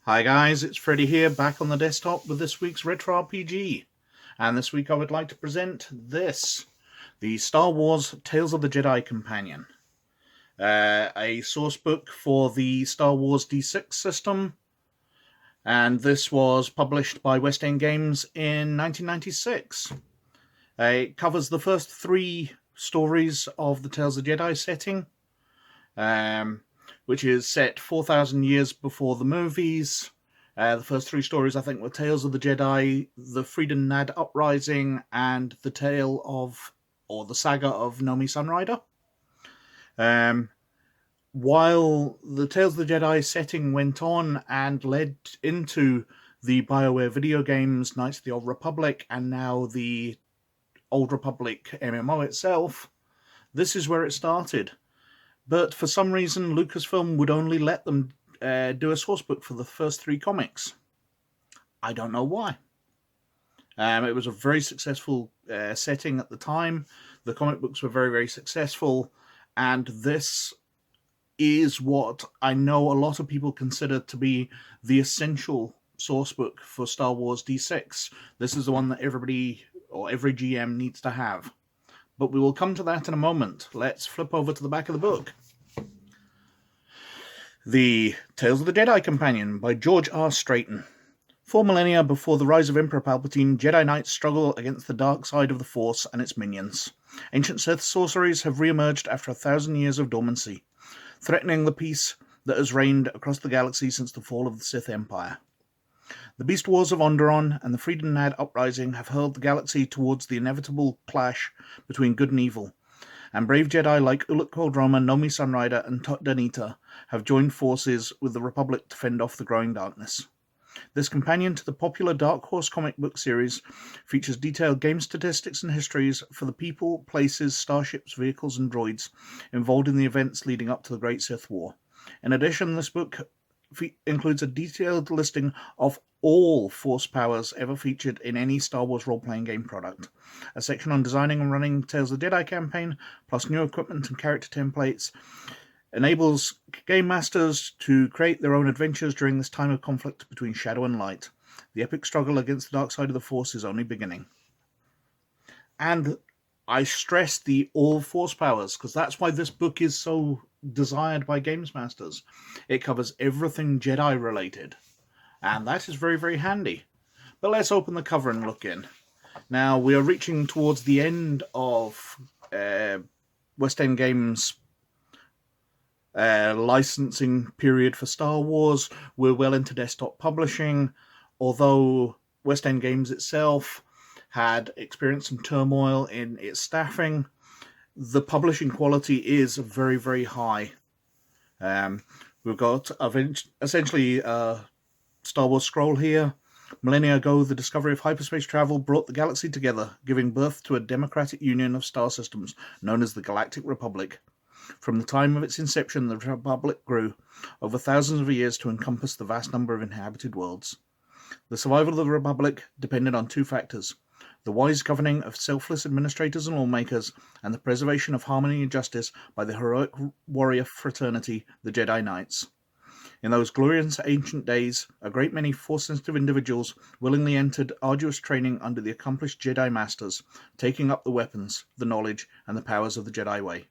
Hi guys, it's Freddy here, back on the desktop with this week's Retro RPG. And this week I would like to present this, the Star Wars Tales of the Jedi Companion. A source book for the Star Wars D6 system. And this was published by West End Games in 1996. It covers the first 3 stories of the Tales of the Jedi setting, which is set 4,000 years before the movies. The first 3 stories, I think, were Tales of the Jedi, the Freedon Nadd Uprising, and the Saga of Nomi Sunrider. While the Tales of the Jedi setting went on and led into the BioWare video games, Knights of the Old Republic, and now the Old Republic MMO itself, this is where it started. But for some reason, Lucasfilm would only let them do a sourcebook for the first 3 comics. I don't know why. It was a very successful setting at the time. The comic books were very, very successful. And this is what I know a lot of people consider to be the essential sourcebook for Star Wars D6. This is the one that everybody, or every GM, needs to have. But we will come to that in a moment. Let's flip over to the back of the book. The Tales of the Jedi Companion by George R. Straighton. 4 millennia before the rise of Emperor Palpatine, Jedi Knights struggle against the dark side of the Force and its minions. Ancient Sith sorceries have re-emerged after 1,000 years of dormancy, threatening the peace that has reigned across the galaxy since the fall of the Sith Empire. The Beast Wars of Onderon and the Freedon Nadd Uprising have hurled the galaxy towards the inevitable clash between good and evil, and brave Jedi like Ulic Qel-Droma, Nomi Sunrider, and Tot Danita have joined forces with the Republic to fend off the growing darkness. This companion to the popular Dark Horse comic book series features detailed game statistics and histories for the people, places, starships, vehicles, and droids involved in the events leading up to the Great Sith War. In addition, this book includes a detailed listing of all Force powers ever featured in any Star Wars role-playing game product, a section on designing and running Tales of the Jedi campaign, plus new equipment and character templates, enables game masters to create their own adventures during this time of conflict between shadow and light. The epic struggle against the dark side of the Force is only beginning. And I stress the all Force powers, because that's why this book is so desired by games masters. It covers everything Jedi related, and that is very, very handy. But let's open the cover and look in. Now, we are reaching towards the end of West End Games' licensing period for Star Wars. We're well into desktop publishing, although West End Games itself had experienced some turmoil in its staffing. The publishing quality is very, very high. We've got essentially a Star Wars scroll here. Millennia ago, the discovery of hyperspace travel brought the galaxy together, giving birth to a democratic union of star systems known as the Galactic Republic. From the time of its inception, the Republic grew over thousands of years to encompass the vast number of inhabited worlds. The survival of the Republic depended on 2 factors: the wise governing of selfless administrators and lawmakers, and the preservation of harmony and justice by the heroic warrior fraternity, the Jedi Knights. In those glorious ancient days, a great many Force-sensitive individuals willingly entered arduous training under the accomplished Jedi Masters, taking up the weapons, the knowledge, and the powers of the Jedi way.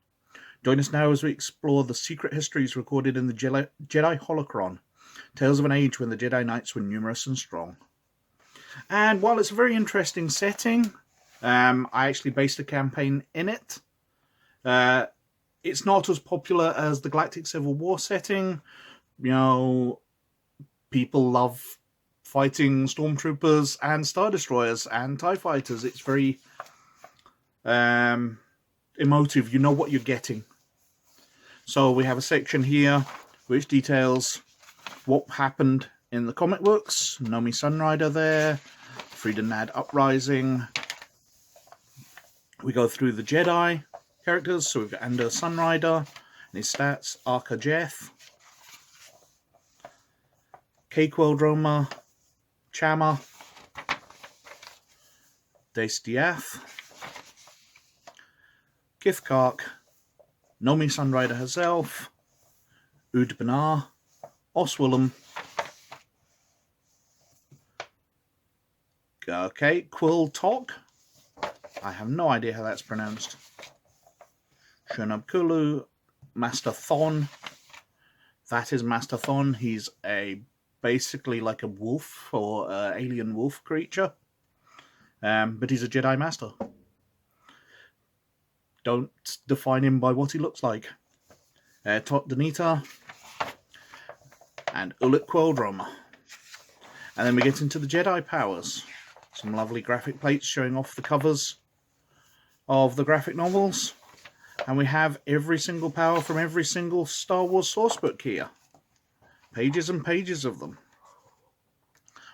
Join us now as we explore the secret histories recorded in the Jedi Holocron, tales of an age when the Jedi Knights were numerous and strong. And while it's a very interesting setting, I actually based a campaign in it. It's not as popular as the Galactic Civil War setting. You know, people love fighting stormtroopers and Star Destroyers and TIE Fighters. It's very emotive. You know what you're getting. So we have a section here which details what happened in the comic books. Nomi Sunrider there, Freedon Nadd Uprising. We go through the Jedi characters. So we've got Ander Sunrider and his stats, Arca Jeth, Qel-Droma, Chama, Dace Diath, Kith Kark, Nomi Sunrider herself, Ud Banar, Oswillum, okay, Qel-Droma, I have no idea how that's pronounced, Shunab-Kulu, Master Thon, that is Master Thon, he's basically like a wolf or alien wolf creature, but he's a Jedi Master. Don't define him by what he looks like. Tot Danita and Ulic Qel-Droma. And then we get into the Jedi Powers. Some lovely graphic plates showing off the covers of the graphic novels. And we have every single power from every single Star Wars sourcebook here. Pages and pages of them.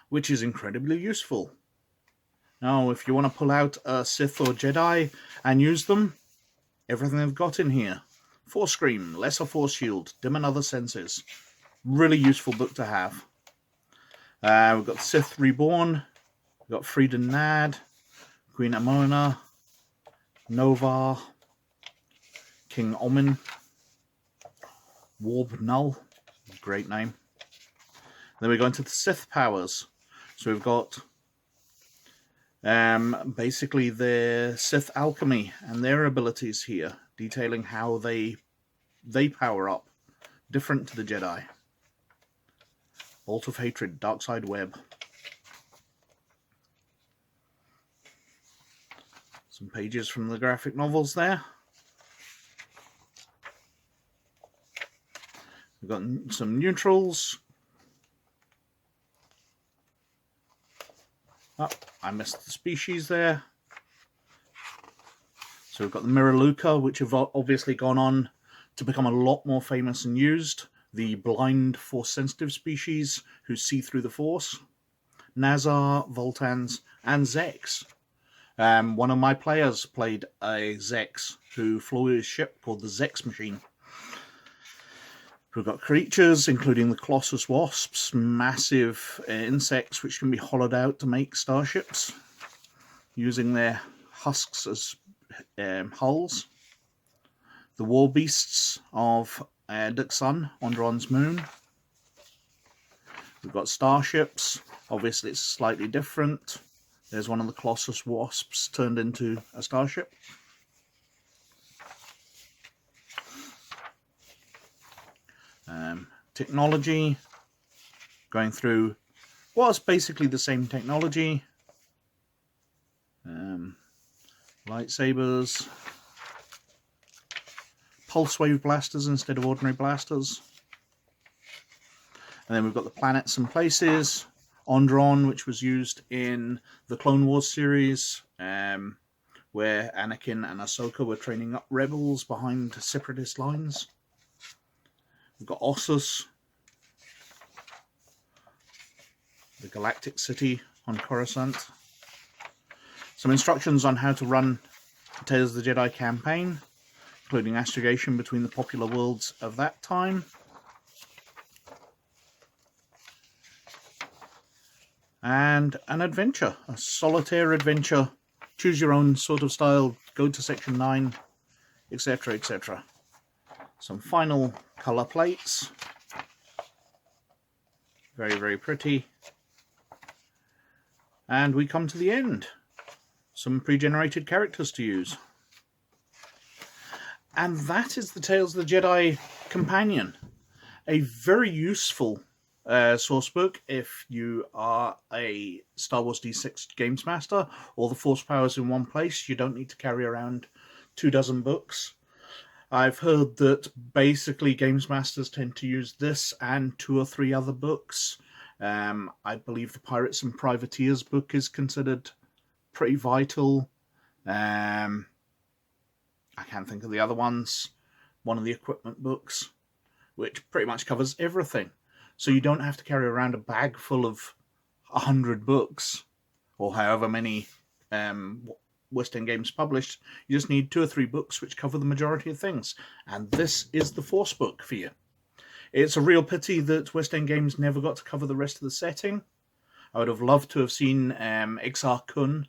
Which is incredibly useful. Now, if you want to pull out a Sith or Jedi and use them, everything they've got in here. Force Scream, Lesser Force Shield, Dim and Other Senses. Really useful book to have. We've got Sith Reborn, we've got Freedon Nadd, Queen Amona, Nova, King Omin, Warb Null, great name. Then we go into the Sith Powers. So we've got basically the Sith alchemy and their abilities here, detailing how they power up, different to the Jedi. Bolt of Hatred, Dark Side Web. Some pages from the graphic novels there. We've got some neutrals. Oh, I missed the species there. So we've got the Miraluka, which have obviously gone on to become a lot more famous and used. The blind Force-sensitive species who see through the Force. Nazar, Voltans, and Zex. One of my players played a Zex who flew his ship called the Zex Machine. We've got creatures, including the Colossus Wasps, massive insects which can be hollowed out to make starships, using their husks as hulls. The War Beasts of Duxun, Onderon's moon. We've got starships, obviously it's slightly different. There's one of the Colossus Wasps turned into a starship. Technology, going through what's basically the same technology. Lightsabers, pulse wave blasters instead of ordinary blasters. And then we've got the planets and places. Onderon, which was used in the Clone Wars series, where Anakin and Ahsoka were training up rebels behind separatist lines. We've got Ossus, the Galactic City on Coruscant. Some instructions on how to run the Tales of the Jedi campaign, including astrogation between the popular worlds of that time. And an adventure, a solitaire adventure, choose your own sort of style, go to section 9, etc, etc. Some final colour plates, very, very pretty. And we come to the end, some pre-generated characters to use. And that is the Tales of the Jedi Companion, a very useful source book if you are a Star Wars D6 Games Master, all the Force powers in one place. You don't need to carry around 24 books. I've heard that basically Games Masters tend to use this and 2 or 3 other books. I believe the Pirates and Privateers book is considered pretty vital. I can't think of the other ones. One of the equipment books, which pretty much covers everything. So you don't have to carry around a bag full of 100 books, or however many West End Games published. You just need 2 or 3 books which cover the majority of things. And this is the Force book for you. It's a real pity that West End Games never got to cover the rest of the setting. I would have loved to have seen Exar Kun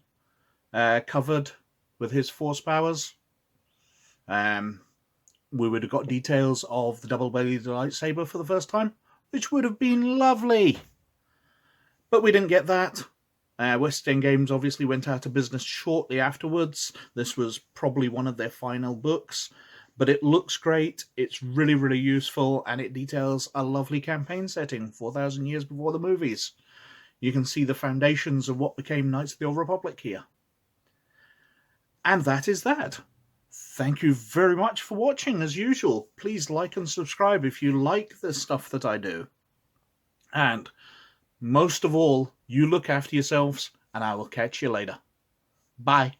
covered with his Force powers. we would have got details of the double-bladed lightsaber for the first time, which would have been lovely. But we didn't get that. West End Games obviously went out of business shortly afterwards. This was probably one of their final books, but it looks great, it's really, really useful, and it details a lovely campaign setting 4,000 years before the movies. You can see the foundations of what became Knights of the Old Republic here. And that is that. Thank you very much for watching, as usual. Please like and subscribe if you like the stuff that I do. And most of all, you look after yourselves, and I will catch you later. Bye.